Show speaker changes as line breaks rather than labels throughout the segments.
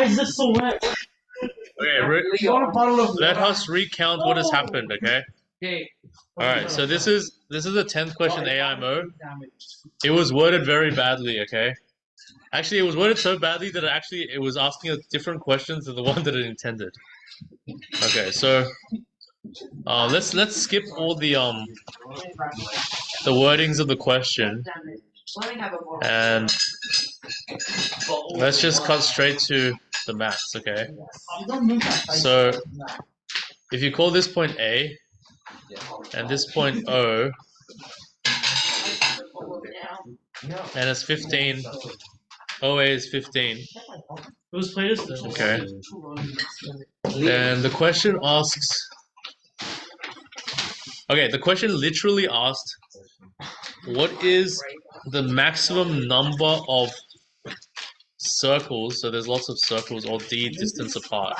Why is this so wet?
Okay, let us recount what has happened, okay? Alright, so this is the 10th question AIMO. It was worded very badly, okay? Actually, it was worded so badly that it was asking us different questions than the one that it intended. Okay, so let's skip all the wordings of the question and let's just cut straight to the maths, okay? So if you call this point A and this point O and it's 15, OA is 15.
Whose plate is this?
Okay. And the question asks. Okay, the question literally asked, what is the maximum number of circles? So there's lots of circles or D distance apart.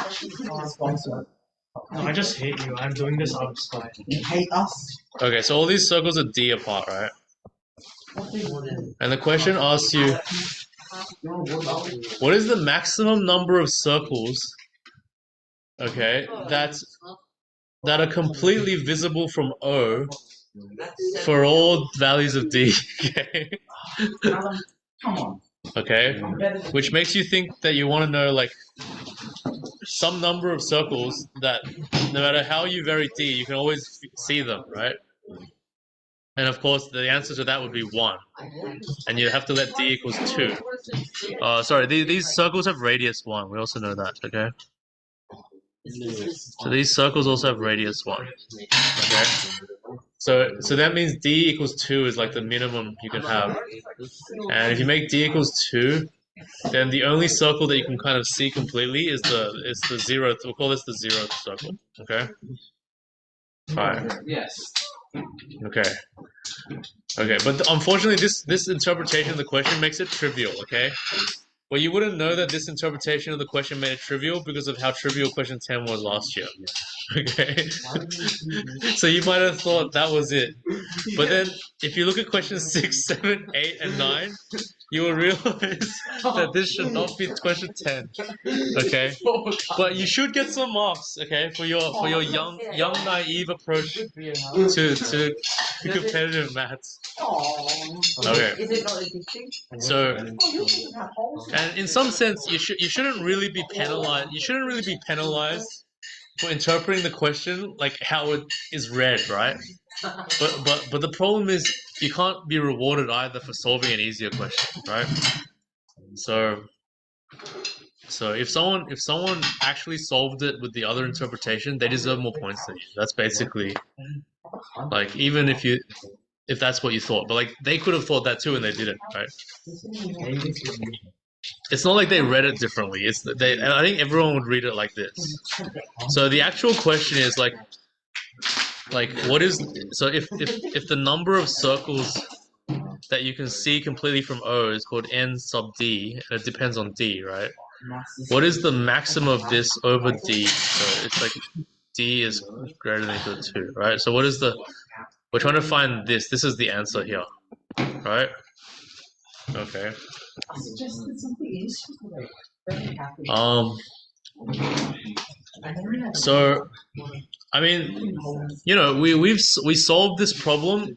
No, I just hate you. I'm doing this out of spite.
You hate us?
Okay, so all these circles are D apart, right? And the question asks you, what is the maximum number of circles, okay, that are completely visible from O for all values of D, okay?
Come on.
Okay, which makes you think that you want to know, like, some number of circles that no matter how you vary D, you can always see them, right? And of course, the answer to that would be 1. And you have to let D equals 2. Sorry, these circles have radius 1. We also know that, okay? So these circles also have radius 1. Okay? So that means D equals 2 is like the minimum you can have. And if you make D equals 2, then the only circle that you can kind of see completely is the 0th. We'll call this the 0th circle. Okay? Fine.
Yes.
Okay. Okay, but unfortunately this interpretation of the question makes it trivial, okay? Well, you wouldn't know that this interpretation of the question made it trivial because of how trivial question 10 was last year. Okay? So you might have thought that was it. But then, if you look at questions 6, 7, 8, and 9, you will realize that this should not be question 10. Okay? But you should get some marks, okay, for your young naive approach to competitive maths. Okay. So, and in some sense, you shouldn't really be penalized. You shouldn't really be penalized for interpreting the question like how it is read, right? But the problem is you can't be rewarded either for solving an easier question, right? So if someone actually solved it with the other interpretation, they deserve more points than you. That's basically like, even if that's what you thought, but like they could have thought that too and they didn't, right? It's not like they read it differently. I think everyone would read it like this. So the actual question is like what is, so if the number of circles that you can see completely from O is called n sub D, and it depends on D, right? What is the maximum of this over D? So it's like D is greater than or equal to 2, right? So what is we're trying to find this. This is the answer here, right? Okay. So, I mean, you know, we solved this problem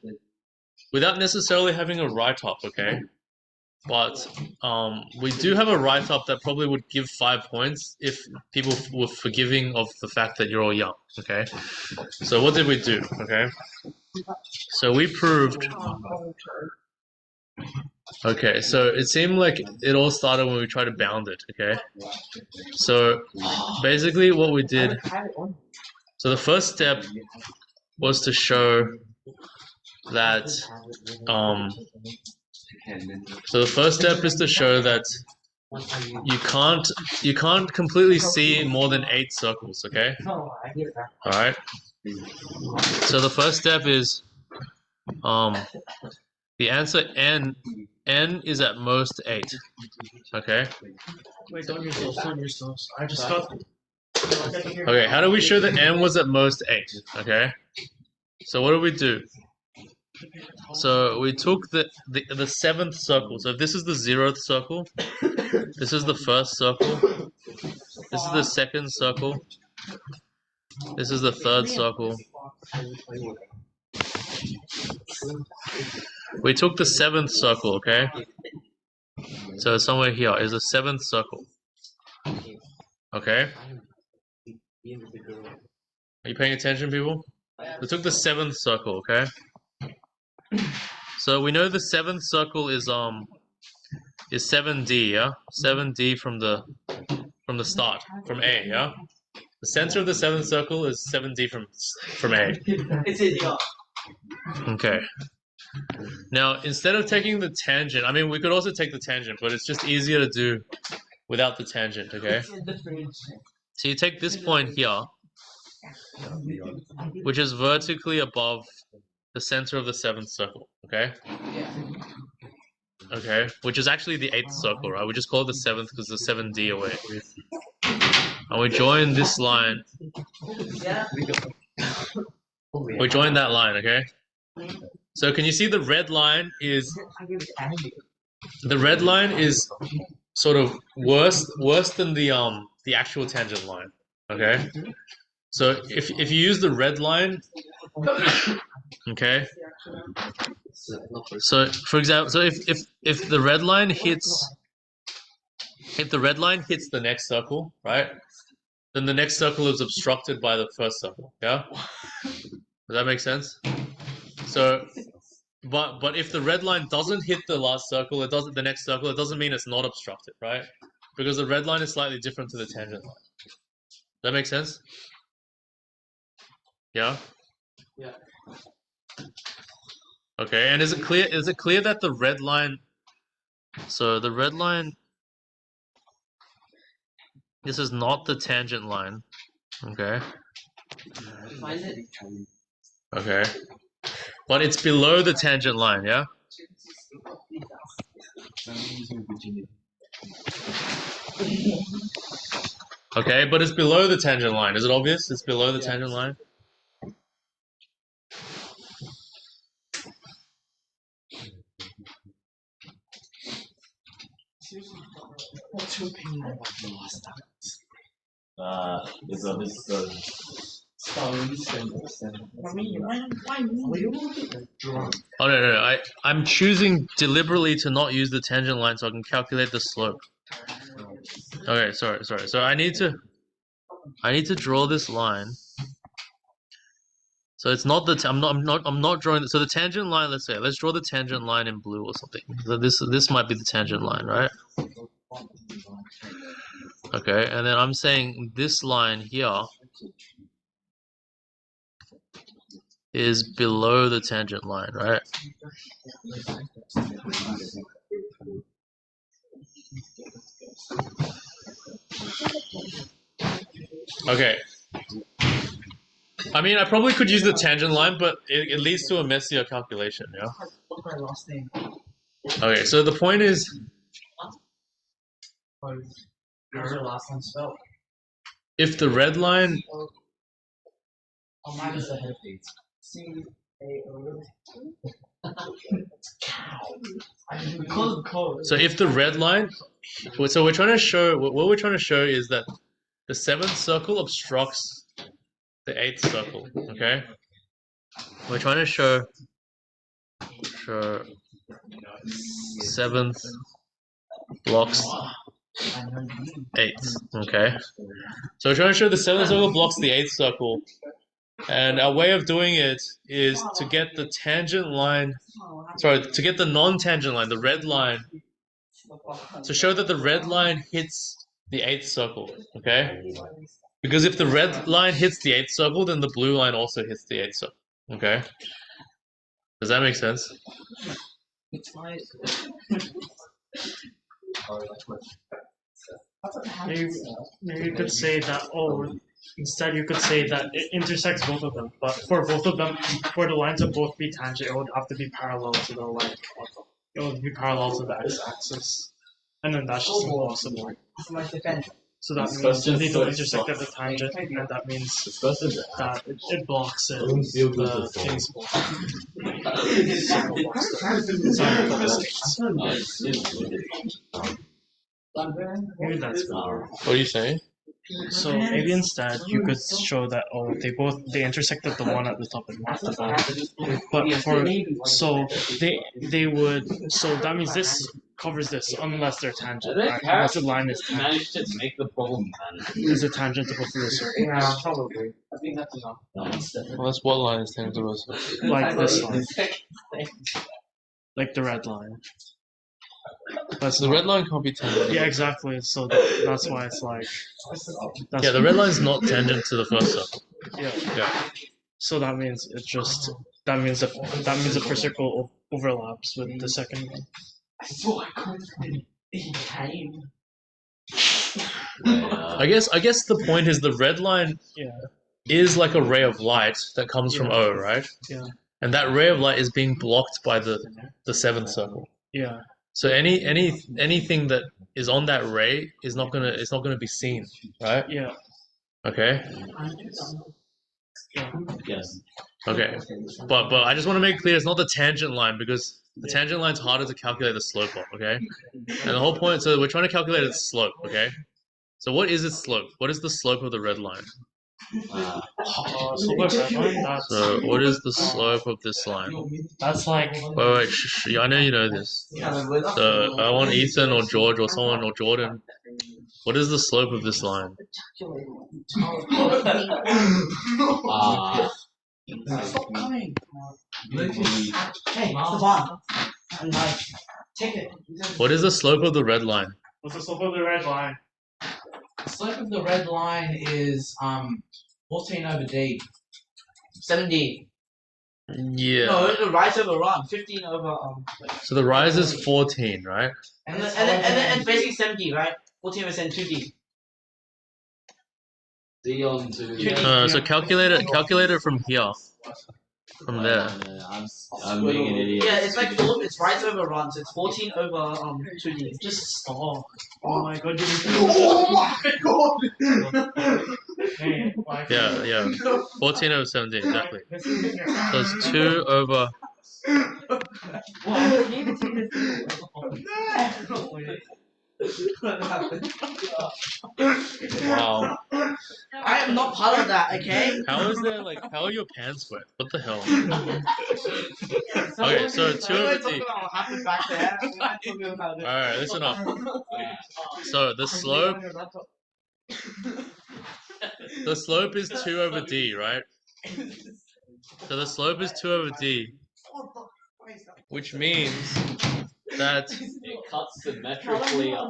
without necessarily having a write-up, okay? But we do have a write-up that probably would give 5 points if people were forgiving of the fact that you're all young, okay? So what did we do, okay? So we proved... Okay, so it seemed like it all started when we tried to bound it, okay? So basically what we did... So the first step was to show that... So the first step is to show that you can't completely see more than 8 circles, okay? Alright? So the first step is the answer n is at most 8. Okay?
Wait, don't use those, don't use those. I just got...
Okay, how do we show that n was at most 8? Okay? So what do we do? So we took the 7th circle. So if this is the 0th circle, this is the first circle, This is the second circle. This is the third circle. We took the seventh circle, okay? So somewhere here is the seventh circle. Okay? Are you paying attention, people? We took the seventh circle, okay? So we know the seventh circle is 7D, yeah? 7D from the start, from A, yeah? The center of the seventh circle is 7D from A. Okay. Now, instead of taking the tangent, I mean, we could also take the tangent, but it's just easier to do without the tangent, okay? So you take this point here, which is vertically above the center of the seventh circle, okay? Okay, which is actually the eighth circle, right? We just call it the seventh because the 7D away. And we join this line. We join that line, okay? So can you see the red line is sort of worse than the actual tangent line, okay? So if you use the red line, okay. So for example, so if the red line hits the next circle, right? Then the next circle is obstructed by the first circle. Yeah? Does that make sense? So but if the red line doesn't hit the last circle, the next circle, it doesn't mean it's not obstructed, right? Because the red line is slightly different to the tangent line. Does that make sense? Yeah?
Yeah.
Okay, and is it clear that the red line, so the red line, this is not the tangent line, okay? Okay. But it's below the tangent line, yeah? Okay, but it's below the tangent line. Is it obvious? It's below the tangent line?
What's your opinion about the last dance?
It's a stones and
Oh no, I'm choosing deliberately to not use the tangent line so I can calculate the slope. Okay, sorry. So I need to draw this line. So it's not the I'm not drawing. So the tangent line. Let's draw the tangent line in blue or something. So this might be the tangent line, right? Okay, and then I'm saying this line here is below the tangent line, right? Okay. I mean, I probably could use the tangent line, but it leads to a messier calculation, yeah? Okay, so the point is,
How's your last name spelled?
if the red line...
Oh, mine is the head page. C-A-O.
So if the red line... So we're trying to show... What we're trying to show is that the seventh circle obstructs the eighth circle, okay? We're trying to show seventh blocks eighth, okay? So we're trying to show the seventh circle blocks the eighth circle, and our way of doing it is to get the tangent line, to get the non-tangent line, the red line, to show that the red line hits the eighth circle, okay? Because if the red line hits the eighth circle, then the blue line also hits the eighth circle, okay? Does that make sense?
Maybe you could say that, instead you could say that it intersects both of them, but for both of them, for the lines to both be tangent, it would have to be parallel to the line. It would be parallel to the x-axis. And then that's just impossible. So that means they don't intersect at the tangent, and that means that it blocks it. The things Maybe that's better.
What are you saying?
So maybe instead you could show that they intersected the one at the top and not the bottom. But so that means this covers this unless they're tangent, right? Unless the line is tangent.
Managed to make the problem, man.
Is it tangent to go through the circle?
Yeah, probably. I think that's enough.
Well, that's what line is tangent to the circle?
Like this line. Like the red line. But
The red line can't be tangent.
yeah, exactly. So that's why it's like.
Yeah, the red line's not tangent to the first circle.
Yeah.
Yeah.
So that means the first circle overlaps with the second one.
I guess the point is the red line
Yeah.
is like a ray of light that comes from O, right?
Yeah.
And that ray of light is being blocked by the seventh circle.
Yeah.
So anything that is on that ray is not gonna be seen, right?
Yeah.
Okay.
Yes.
Okay. But I just want to make clear it's not the tangent line because the tangent line's harder to calculate the slope of, okay? And the whole point, so we're trying to calculate its slope, okay? So what is its slope? What is the slope of the red line? So what is the slope of this line?
That's like
Wait, shh, I know you know this. So I want Ethan or George or someone or Jordan. What is the slope of this line?
Stop coming. Hey, Savant. I'm like, take it.
What is the slope of the red line?
what's the slope of the red line?
The slope of the red line is 14 over D. 70.
Yeah.
No, the rise over run. 15 over
So the rise is 14, right?
and then basically 70, right? 14 over 2D.
D on to.
So calculate it from here. From there.
I'm being an idiot.
Yeah, it's like it's rise over run, so it's 14 over 2D.
Just stop. Oh my god, you
Oh my god!
Hey, like,
Yeah. 14 over 17, exactly.
this is in your
So it's 2 over...
Well, you need to take
Wow.
I am not part of that, okay?
How are your pants wet? What the hell? Okay, so 2 over D. Alright, listen up. So the slope is 2 over D, right? So the slope is 2 over D, which means that
It cuts symmetrically up.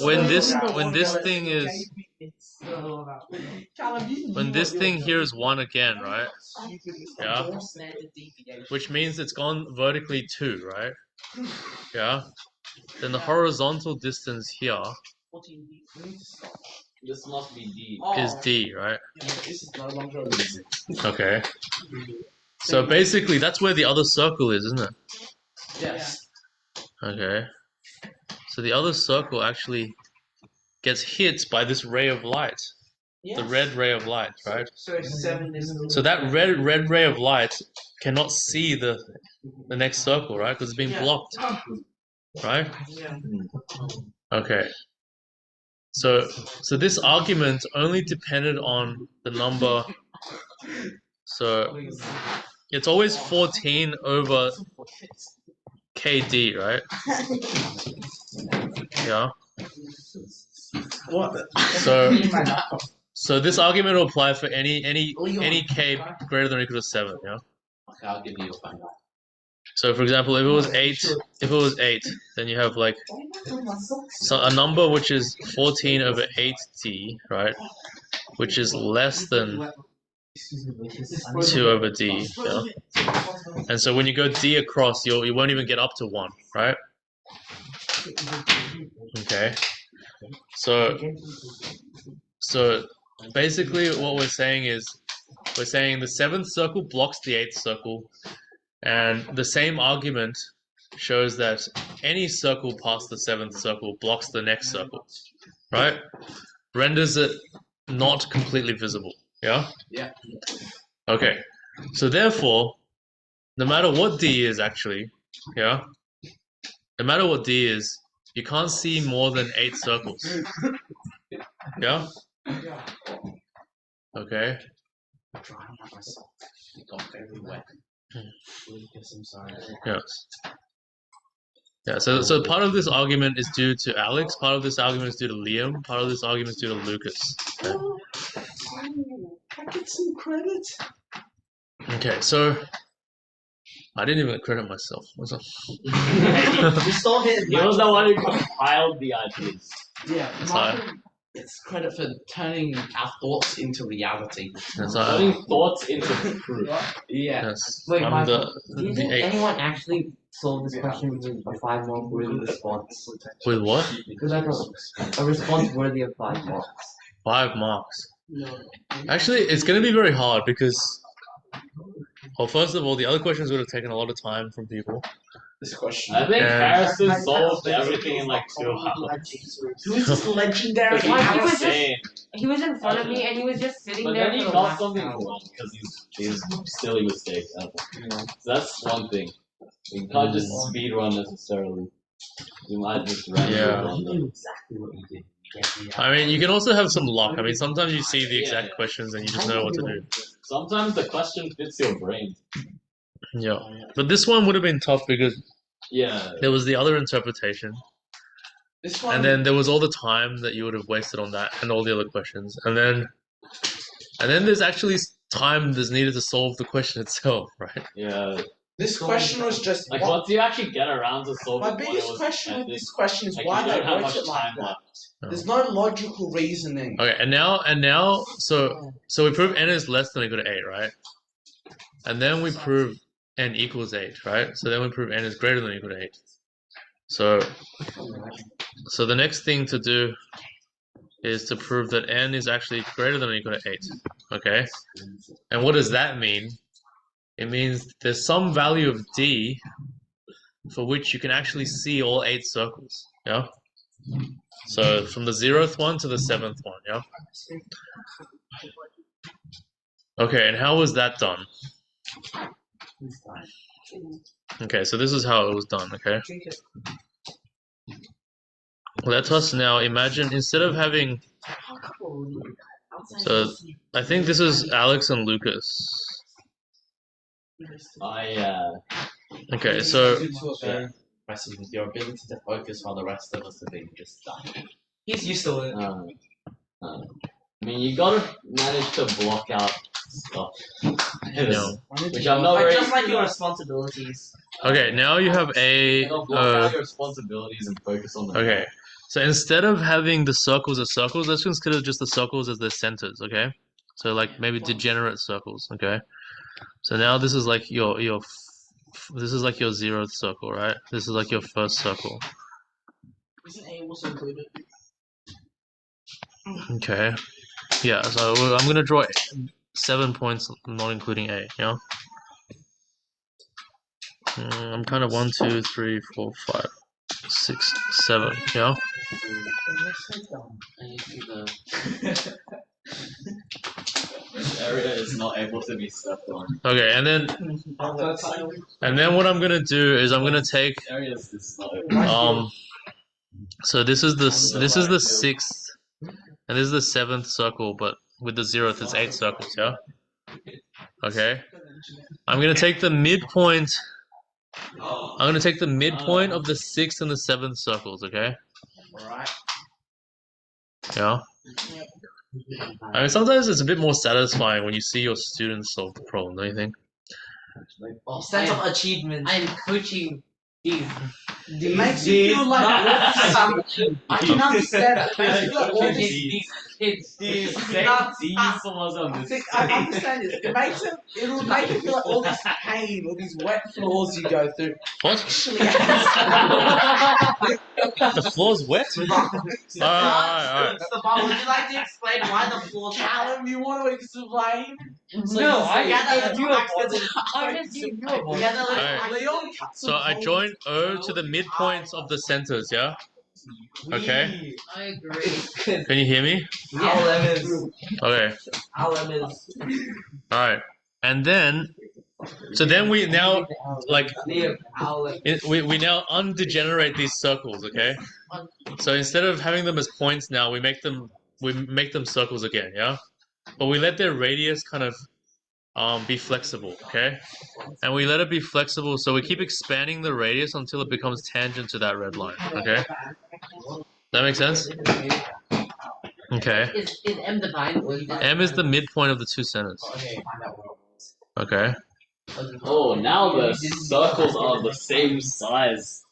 when this thing here is 1 again, right? Yeah. Which means it's gone vertically 2, right? Yeah. Then the horizontal distance here
This must be D.
is D, right? Okay. So basically that's where the other circle is, isn't it?
Yes.
Okay. So the other circle actually gets hit by this ray of light. The red ray of light, right?
So 7 is.
So that red ray of light cannot see the next circle, right? Because it's being blocked, right?
Yeah.
Okay. So this argument only depended on the number. So it's always 14 over KD, right? Yeah.
What?
So this argument will apply for any K greater than or equal to 7, yeah?
Okay, I'll give you a find out.
So for example, if it was 8, then you have like a number which is 14 over 8D, right? Which is less than 2 over D, yeah? And so when you go D across, you won't even get up to 1, right? Okay. So basically what we're saying is the 7th circle blocks the 8th circle, and the same argument shows that any circle past the 7th circle blocks the next circle, right? Renders it not completely visible, yeah?
Yeah.
Okay, so therefore, no matter what D is actually, yeah? No matter what D is, you can't see more than 8 circles. Yeah.
Yeah.
Okay.
Drying out myself. It got very wet. Lucas, I'm sorry.
Yes. Yeah. So part of this argument is due to Alex. Part of this argument is due to Liam. Part of this argument is due to Lucas. Okay.
I get some credit.
Okay. So I didn't even credit myself. What's up?
You stole his.
He was the one who compiled the ideas.
Yeah,
Sorry.
Martin gets credit for turning our thoughts into reality.
That's
Putting thoughts into proof.
Yeah.
Yes.
Wait,
I'm
Michael, do you
the
think
eighth.
anyone actually solved this question with a 5 mark worthy response?
With what?
With like a response worthy of 5 marks.
5 marks. Actually, it's going to be very hard because, well, first of all, the other questions would have taken a lot of time from people.
This question.
I think
And-
Harrison solved everything in like 2 hours.
Who's this legendary?
He's
Why, he was
insane.
He was in front of me and he was just sitting
But
there
then he
for the
got
last
something
hour.
wrong because he's silly mistakes. So that's one thing. You can't just speed run necessarily. You might just run.
Yeah.
run them.
Exactly what you did.
I mean, you can also have some luck. I mean, sometimes you see the exact
Yeah.
questions and you just know what to do.
Sometimes the question fits your brain.
Yeah. But this one would have been tough because
Yeah.
there was the other interpretation.
This one.
And then there was all the time that you would have wasted on that and all the other questions. And then there's actually time that's needed to solve the question itself, right?
Yeah.
This question was just.
Like
what-
once you actually get around to solving
my
one, it
biggest
was
question with
epic.
this question is
Like,
why
you
they
don't have
wrote
much
it like
time
that.
left.
There's no logical reasoning.
Okay, and now so we prove n is less than or equal to 8, right? And then we prove n equals 8, right? So then we prove n is greater than or equal to 8. So the next thing to do is to prove that n is actually greater than or equal to 8. Okay? And what does that mean? It means there's some value of d for which you can actually see all 8 circles. Yeah? So from the 0th one to the 7th one, yeah? Okay, and how was that done? Okay, so this is how it was done, okay? Let us now imagine, instead of having... So, I think this is Alex and Lucas. Okay, so...
You two are very impressive with your ability to focus while the rest of us are being just done.
He's used to it.
I mean, you gotta manage to block out stuff.
No.
Which I'm not very.
Just like your responsibilities.
Okay, now you have a...
You gotta block out your responsibilities and focus on the.
Okay, so instead of having the circles as circles, let's consider just the circles as their centers, okay? So like maybe degenerate circles, okay? So now this is like your this is like your 0th circle, right? This is like your first circle.
Isn't A also included?
Okay. Yeah, so I'm gonna draw 7 points, not including A, yeah? I'm kind of 1, 2, 3, 4, 5, 6, 7, yeah?
This area is not able to be stepped on.
Okay, and then what I'm gonna do is I'm gonna take
This area is just not able.
so this is the 6th and this is the 7th circle, but with the 0th it's 8 circles, yeah? Okay. I'm gonna take the midpoint of the 6th and the 7th circles, okay?
Alright.
Yeah. I mean, sometimes it's a bit more satisfying when you see your students solve the problem, don't you think?
Sense of achievement. I'm coaching these.
It makes you feel like I can understand that. It makes you feel like all these.
Kids.
I understand this. It'll make you feel like all this pain, all these wet floors you go through.
What?
Actually,
The floor's wet? Alright.
Would you like to explain why the floor?
Callum, you want to explain?
No, I
got
you
Alright.
Leon cuts
So I join O to the midpoints of the centers, yeah? Okay.
I agree.
Can you hear me?
Our lemons.
Okay.
Our lemons.
Alright. And then we now like we now undegenerate these circles, okay? So instead of having them as points now, we make them we make them circles again, yeah? But we let their radius kind of be flexible, okay? And we let it be flexible, so we keep expanding the radius until it becomes tangent to that red line, okay? That makes sense? Okay.
Is M defined?
M is the midpoint of the two centers. Okay.
Oh, now the circles are the same size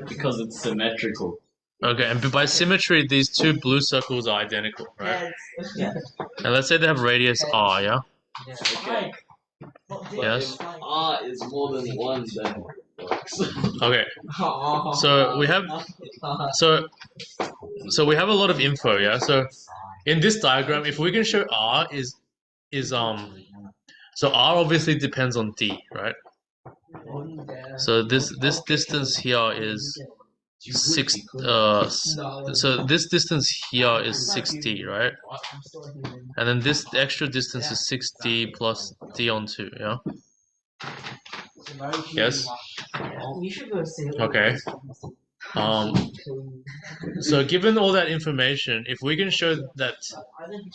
because it's symmetrical.
Okay, and by symmetry, these two blue circles are identical, right? And let's say they have radius R, yeah?
Okay. But
Yes.
if R is more than 1, then it works.
Okay. So we have so we have a lot of info, yeah? So in this diagram, if we can show R is so R obviously depends on D, right? So this distance here is 6 so this distance here is 6D, right? And then this extra distance is 6D plus D on 2, yeah? Yes? Okay. So given all that information, if we can show that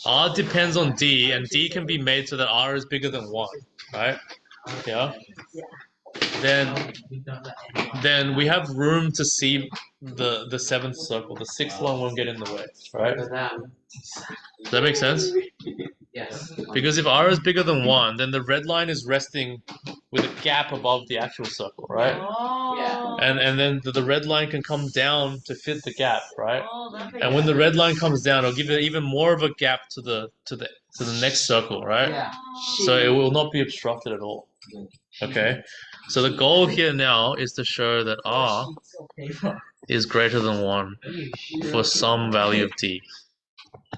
R depends on D and D can be made so that R is bigger than 1, right? Yeah? Then we have room to see the seventh circle. The sixth one won't get in the way, right? Does that make sense?
Yes.
Because if R is bigger than 1, then the red line is resting with a gap above the actual circle, right?
Yeah.
And then the red line can come down to fit the gap, right? And when the red line comes down, it'll give it even more of a gap to the next circle, right?
Yeah.
So it will not be obstructed at all. Okay. So the goal here now is to show that R is greater than 1 for some value of D.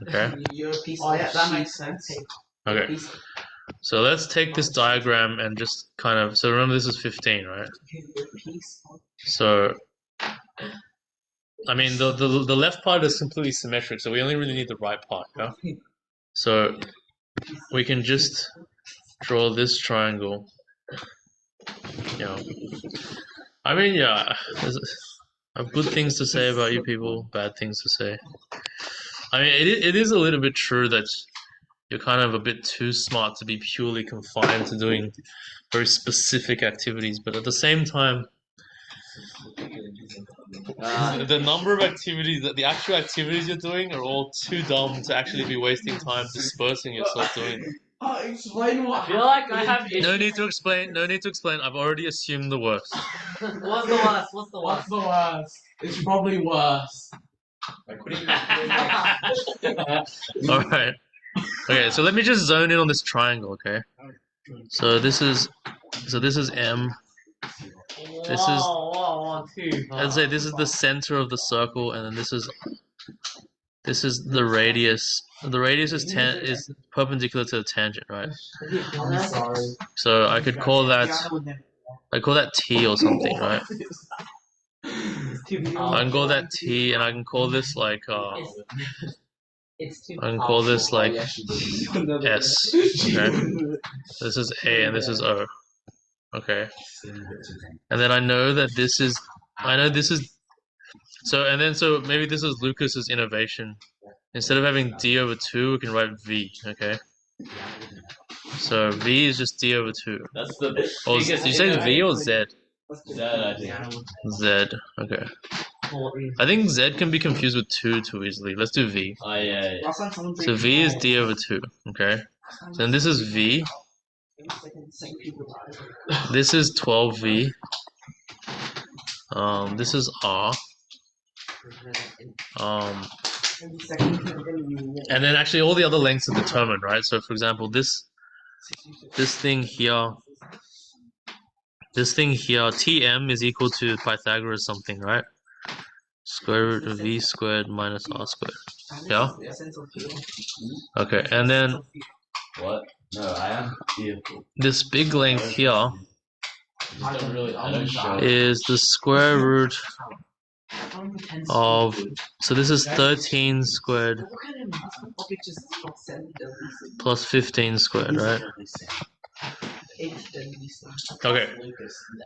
Okay.
Oh yeah, that makes sense.
Okay. So let's take this diagram and just kind of, so remember this is 15, right? So I mean the left part is completely symmetric, so we only really need the right part, yeah? So we can just draw this triangle. Yeah. I mean, yeah, I have good things to say about you people, bad things to say. I mean, it is a little bit true that you're kind of a bit too smart to be purely confined to doing very specific activities, but at the same time, the number of activities, the actual activities you're doing are all too dumb to actually be wasting time dispersing yourself doing them.
Explain what.
I feel like I have issues.
No need to explain, no need to explain, I've already assumed the worst.
What's the worst? What's the
What's
worst?
the worst? It's probably worse.
Alright. Okay, so let me just zone in on this triangle, okay? So this is M. This is, let's say this is the center of the circle, and then this is the radius. The radius is perpendicular to the tangent, right?
I'm sorry.
So I could call that T or something, right? I can call that T, and I can call this like I can call this like S. Okay, this is A and this is O. Okay, and then I know that this is so maybe this is Lucas's innovation. Instead of having D over 2, we can write V. Okay, so V is just D over 2.
That's the
Or
biggest
did you say V or Z?
Z, I think.
Z. Okay. I think Z can be confused with 2 too easily. Let's do V.
Oh, yeah, yeah.
So V is D over 2. Okay. So then this is V. This is 12V. This is R. And then actually all the other lengths are determined, right? So for example, this thing here, Tm is equal to Pythagoras something, right? Square root of V squared minus R squared. Yeah? Okay, and then
What? No, I am beautiful.
this big length here
I don't show.
is the square root of, so this is 13 squared plus 15 squared, right? Okay,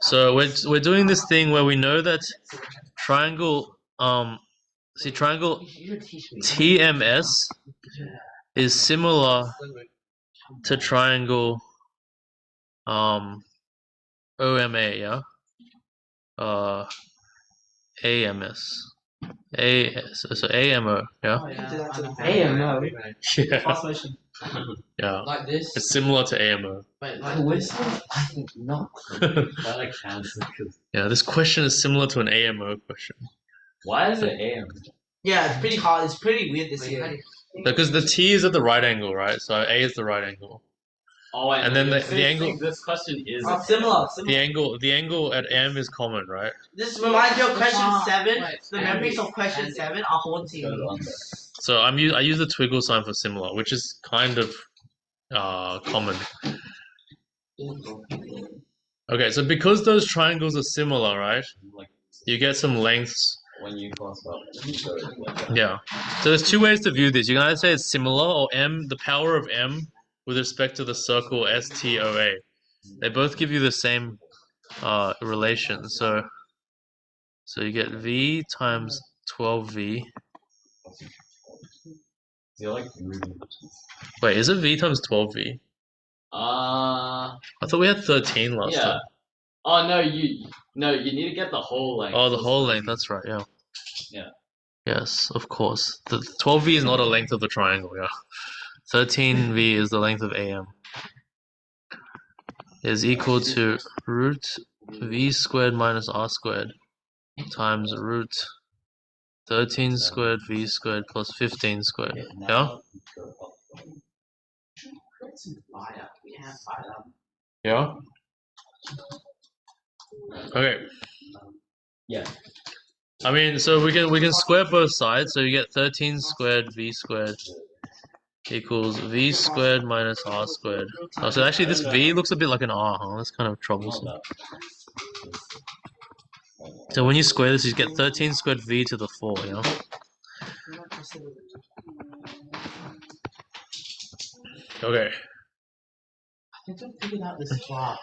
so we're doing this thing where we know that triangle See, triangle
You teach me.
TMS is similar to triangle OMA, yeah? AMS. So AMO, yeah?
Oh, yeah. I know.
AIMO.
Yeah.
Translation.
Yeah.
Like this.
It's similar to AMO.
But like
Coincidence? I think not.
I like cancer because
Yeah, this question is similar to an AMO question.
why is it AM?
Yeah, it's pretty hard. It's pretty weird this year.
Because the T is at the right angle, right? So A is the right angle.
Oh,
And then
you're
the
saying
angle-
This question is
Similar.
The angle at M is common, right?
This reminds me of question
Wait,
7.
wait,
The
Andy,
memories of question
Andy.
7 are haunting me.
So I use the twiggle sign for similar, which is kind of common. Okay, so because those triangles are similar, right?
Like
You get some lengths.
when you cross up.
Yeah. So there's two ways to view this. You can either say it's similar or M, the power of M with respect to the circle STOA. They both give you the same relation. So you get V times 12V.
You like moving.
Wait, is it V times 12V? I thought we had 13 last
yeah.
time.
Oh no, you need to get the whole length.
Oh, the
So
whole
it's
length. That's right. Yeah.
Yeah.
Yes, of course. The 12V is not a length of the triangle. Yeah. 13V is the length of AM. Is equal to root V squared minus R squared times root 13 squared V squared plus 15 squared. Yeah. Yeah. Okay.
Yeah.
I mean, so we can square both sides. So you get 13 squared V squared equals V squared minus R squared. Oh, so actually this V looks a bit like an R, huh? That's kind of troublesome. So when you square this, you get 13 squared V to the 4, you know? Okay.
I think I figured out this class.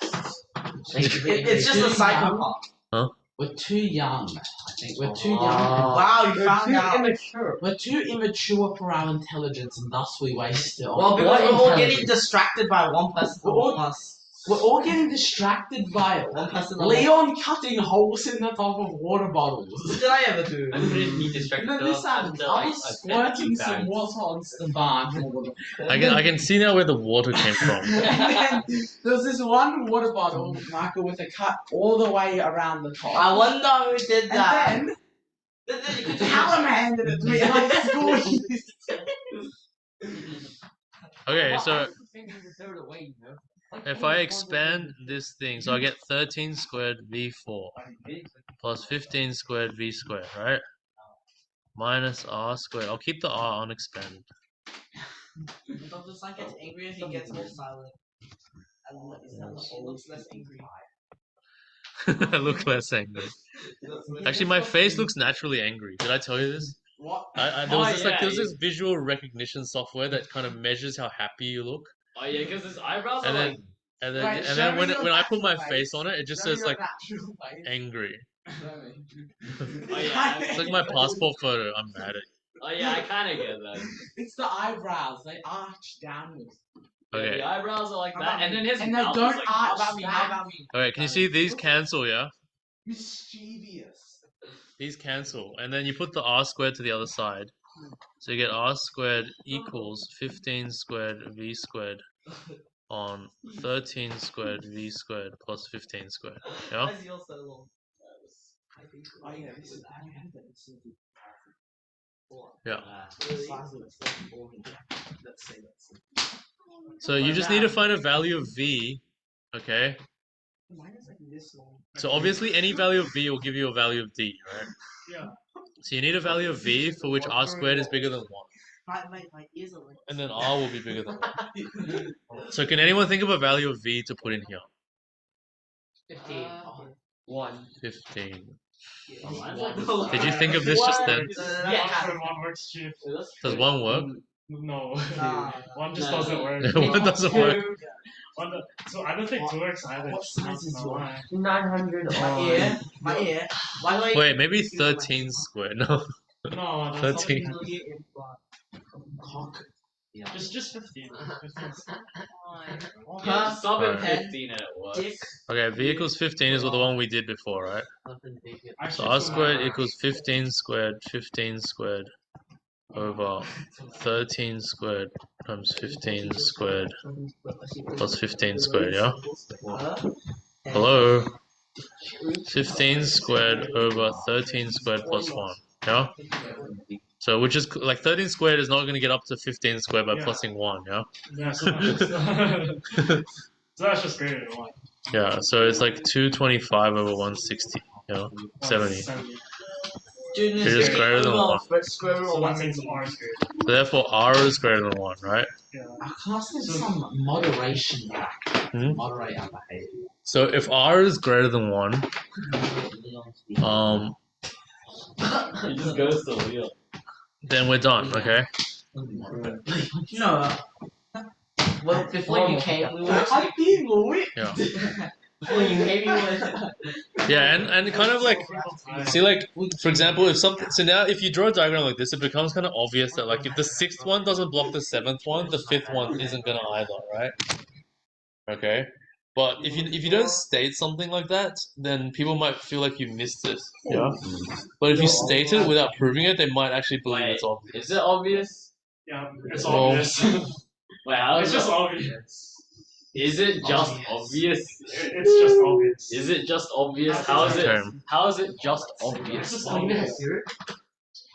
It's just a psychopath.
Huh?
We're too young. I think we're too young.
Wow, you
We're
found
too
out.
immature. We're too immature for our intelligence, and thus we waste it.
Well, because we're all getting distracted by one person
We're
plus.
We're all getting distracted by
One person
Leon cutting holes in the top of water bottles.
What did I ever do?
I couldn't be distracted.
And then this happened. I was squirting some water on Stefan.
I can see now where the water came from.
And then there was this one water bottle, Michael, with a cut all the way around the top.
I wonder who did that.
And then Callum handed it to me, and I squeezed.
Okay, so
throw it away, you know?
if I expand this thing, so I get 13 squared V4 plus 15 squared V squared, right? Minus R squared. I'll keep the R unexpanded.
Dr. Sun gets angrier, he gets more silent. And he looks less angry.
I look less angry. Actually, my face looks naturally angry. Did I tell you this?
What?
There was this visual recognition software that kind of measures how happy you look.
Oh yeah, because his eyebrows
And
are
then-
like.
And then,
Right,
and then when
show me
when I
your
put my
natural
face on it, it just
Show me
says
your
like
natural face.
angry.
Show me.
Oh yeah.
It's like my passport photo. I'm mad at.
Oh yeah, I kind of get that.
It's the eyebrows. They arch downwards.
Yeah,
Okay.
the eyebrows are like
How
that,
about
and
me?
then his
And they
mouth
don't
is like
arch
How about me? How about me?
Okay, can you see these cancel? Yeah,
Mischievous.
these cancel, and then you put the R squared to the other side, so you get R squared equals 15 squared V squared on 13 squared V squared plus 15 squared. Yeah.
Why is yours so long?
Oh yeah, this is I had that. This is
Yeah.
the size of it.
Let's see.
So you just need to find a value of V. Okay.
Mine is like this long.
So obviously any value of V will give you a value of D, right?
Yeah.
So you need a value of V for which R squared is bigger than 1.
My ears are like.
And then R will be bigger than 1. So can anyone think of a value of V to put in here?
15.
1.
15.
Mine's
Did you think of this just then?
Yeah, one works, Chief.
Does 1 work?
No.
Nah.
One just
No.
doesn't work.
One doesn't work.
So I don't think 2 works either.
What size is
yours?
900 My ear. Why do I?
Wait, maybe 13 squared. No.
No, that's
13.
not
Cock. Yeah.
just 15. 15.
Yeah, sub
Alright.
at 15 and it works.
Dick.
Okay, v equals 15 is the one we did before, right? So
Actually,
r
so
squared
my-
equals 15 squared over 13 squared times 15 squared plus 15 squared, yeah? Hello? 15 squared over 13 squared plus 1, yeah? So, which is, like, 13 squared is not going to get up to 15 squared by
Yeah.
plussing 1, yeah?
Yeah, so that's just greater than 1.
Yeah, so it's like 225 over 160, you know? 70.
70.
Dude,
It is greater than 1.
Square root
So
of
that means
160.
R is greater.
So therefore, r is greater than 1, right?
Yeah.
Our class needs some moderation back.
Hmm?
Moderate our behavior.
So if r is greater than 1,
He just goes to Leo.
then we're done, okay?
You know, well, before you came, we were actually.
Yeah.
Before you came, we were.
Yeah, and kind of like, see, like, for example, if something, so now if you draw a diagram like this, it becomes kind of obvious that, like, if the 6th one doesn't block the 7th one, the 5th one isn't gonna either, right? Okay? But if you don't state something like that, then people might feel like you missed this, yeah? But if you state it without proving it, they might actually believe it's obvious.
Is it obvious?
Yeah, it's
Well,
obvious.
Wait, how
It's
is
just
it?
obvious.
Is it just obvious?
It's just obvious.
Is it just obvious? How is it?
Okay.
How is it just
It's
obvious?
just obvious.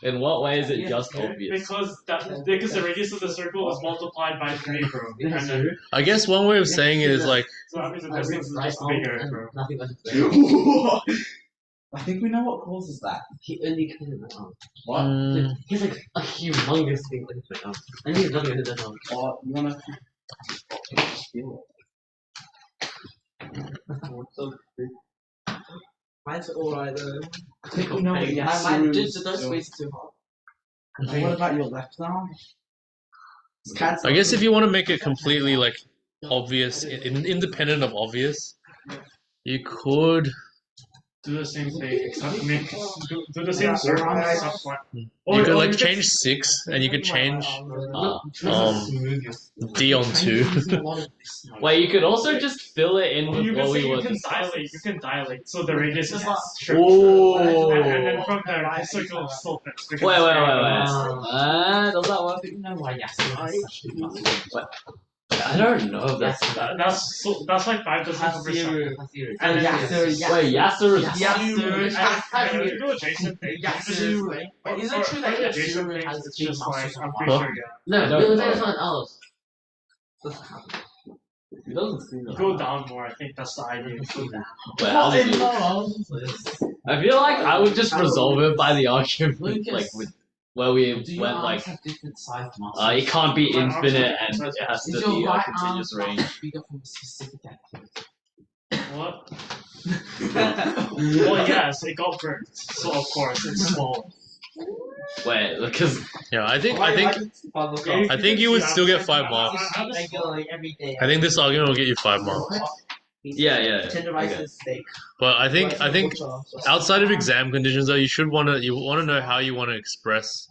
In what way is it just obvious?
Because the radius of the circle is multiplied by 3, bro. And then,
I guess one way of saying it is like,
so that means the distance is just bigger, bro.
I think we know what causes that.
He only couldn't
What?
mm,
He's like a humongous thing on his right. And he's not gonna do that.
Or you wanna
Mine's alright though.
I think we know what
Mine just don't squeeze it too hard.
What about your left arm?
I guess if you want to make it completely like obvious, independent of obvious, you could.
Do the same thing, except do the same circle, except what?
You could like change 6, and you could change d on 2.
Wait, you could also just fill it in with
You
what
can say
we were
you can
discussing.
dilate. You can dilate, so the radius is shrinking.
Ooh.
And then from there, the circle is still fixed.
Wait. Does that work?
You know why
I don't know if that's
That's like 5 decimal per second.
And Yasser,
Wait, Yasser is.
And you do adjacent thing.
Yasser. But is it true that
adjacent
Yasser
thing
has
is
the big
just like
muscles?
I'm pretty sure, yeah.
No,
I don't
Bill
know.
is something else.
He doesn't seem to.
Go down more. I think that's the idea.
Wait, how does he- I feel like I would just resolve it by the argument, like with where we went like
have different sized muscles?
it can't be infinite and it has to
Is
be
your
a
right
continuous
arm
range.
bigger from a specific activity?
What? Well, yes, it got burnt, so of course it's small.
Wait, because
Yeah, I think you would still get 5 marks.
Regularly every day.
I think this argument will get you 5 marks.
yeah.
Tenderize
Okay.
the steak.
But I think outside of exam conditions though, you want to know how you want to express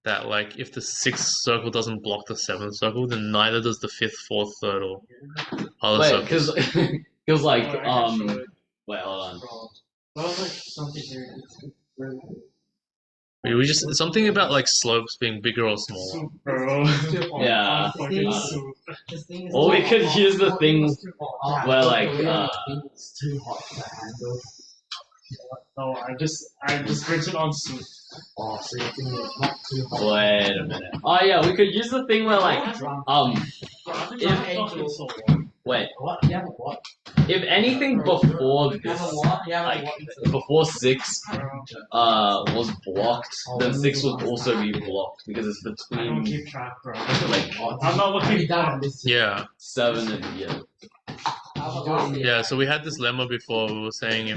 that. Like if the 6th circle doesn't block the 7th circle, then neither does the 5th, 4th, 3rd, or other
Wait,
circles.
because like
Oh,
wait, hold on.
That was like something here.
We just something about like slopes being bigger or smaller.
Soup, bro.
Yeah.
Fucking soup.
Or we could use the thing where like
It's too hot for the handle.
No, I just rinsed it on soup.
Oh, so you're thinking it's not too hot.
wait a minute. Oh yeah, we could use the thing where like wait,
What? You haven't what?
if anything before
You
this,
have a what? You have a
like
what?
before 6 was blocked, then 6 would also be blocked because it's
I don't
between
keep track, bro.
like
I'm not
Have you
looking
done
down.
this?
7 and
Yeah, so we had this lemma before. We were saying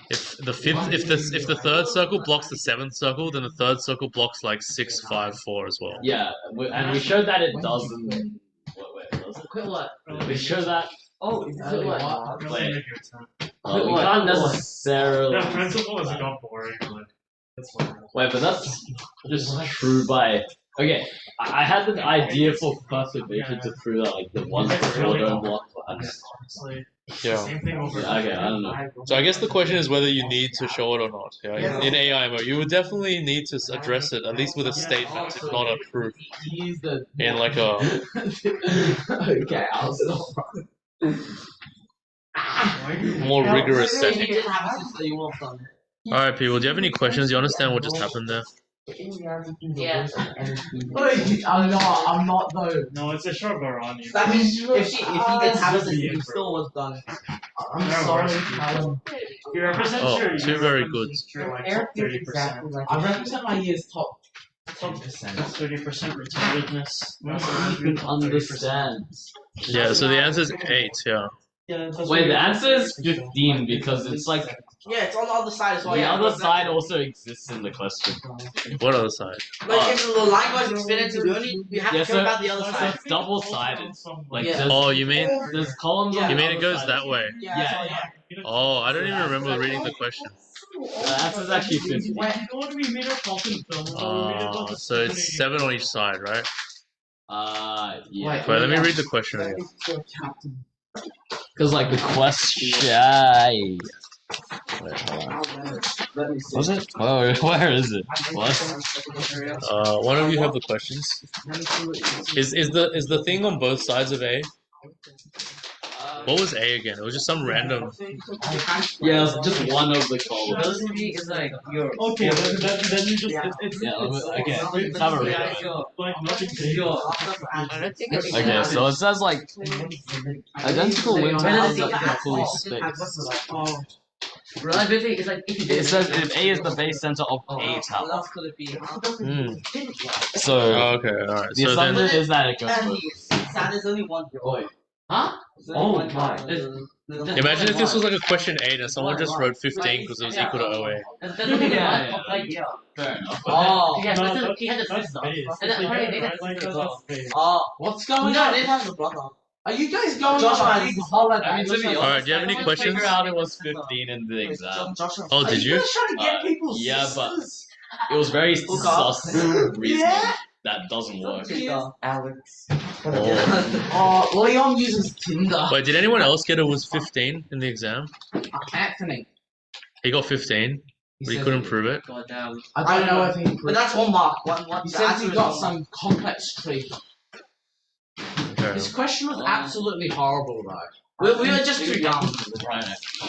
if the 3rd circle blocks the 7th circle, then the 3rd circle blocks like 6, 5, 4 as well.
yeah, and we showed that it doesn't. Wait, does it?
Quit what?
We showed that
Oh, is
Early
it what?
what?
Doesn't
Wait.
make any sense.
we can't necessarily.
The principle is got boring, but
Wait, but that's just true by. Okay, I had the idea for perturbation to prove that like the ones before don't block plans.
Honestly,
Yeah.
same thing over.
Yeah, okay, I don't know.
So I guess the question is whether you need to show it or not. Yeah. In AIMO, you would definitely need to address it at least with a statement, if not a proof.
He's the.
In like a
Okay, I'll stop.
more rigorous
You
setting.
didn't have a sister you want done.
All right, people. Do you have any questions? Do you understand what just happened there?
Yeah.
I'm not though.
No, it's a short Barani.
That means if he didn't have a sister, he still was done.
I'm sorry, Callum.
You represent
Oh,
your
two
year
very
like,
good.
Your like top 30%.
I represent my year's top 10%.
That's 30% retardedness.
You can understand.
Yeah. So the answer is 8. Yeah.
Wait, the answer is 15 because it's like
Yeah, it's on the other side as well.
the
yeah,
other side also exists in the question.
What other side?
Like if the line goes infinity, we have
Yeah,
to
so-
care about the other
so
side.
it's double-sided. Like
Yeah.
there's,
Oh, you mean
there's columns on
you
the
mean it
other
goes
side.
that way?
Yeah.
Oh, I don't even remember reading the question.
The answer's actually 15.
So it's 7 on each side, right?
Yeah.
Wait, let me read the question again.
Because like the question. Wait, hold on. Was it? Oh, where is it? What?
One of you have the questions. Is the thing on both sides of A? What was A again? It was just some random.
Yeah, it's just one of the columns.
Rosary is like yours.
Okay, then you just
Yeah, okay, let's have a read of it.
like nothing
Okay, so it says like identical wind tunnels that equally space.
Reliability is like if you
It says if A is the base center of A
What
tower.
else could it be?
So
Oh, okay, alright.
the
So
assumption
then,
is that it goes
And
first.
Sand is only one.
Oi.
Huh?
Oh my.
imagine if this was like a question 8 and someone just wrote 15 because it was equal to OA.
Yeah. Fair enough.
Oh.
Yeah,
Yeah,
but
he had a
that's
sister.
base.
And then apparently they had a
Right,
sister as
like,
well.
that's base.
Oh.
What's
No,
going
they
on?
didn't have a brother.
Are you guys going
Joshua
on a
has-
big holiday?
I mean, to be honest,
Alright, do you have any
I
questions?
figured out it was 15 in the exam.
Joshua.
Oh, did you?
guys trying to get people's
Yeah, but-
sisters?
It was very sus reasoning
Yeah.
that doesn't work.
Alex.
Oh.
Oh, Leon uses Tinder.
Wait, did anyone else get it was 15 in the exam?
Anthony.
He got 15, but he
said
couldn't prove it.
God damn.
I don't know if he.
But that's one mark. One.
He
The
says
answer
he
is
got
one
some complex tree.
Okay.
This question was absolutely horrible, though.
mark. We were just too young.
Right.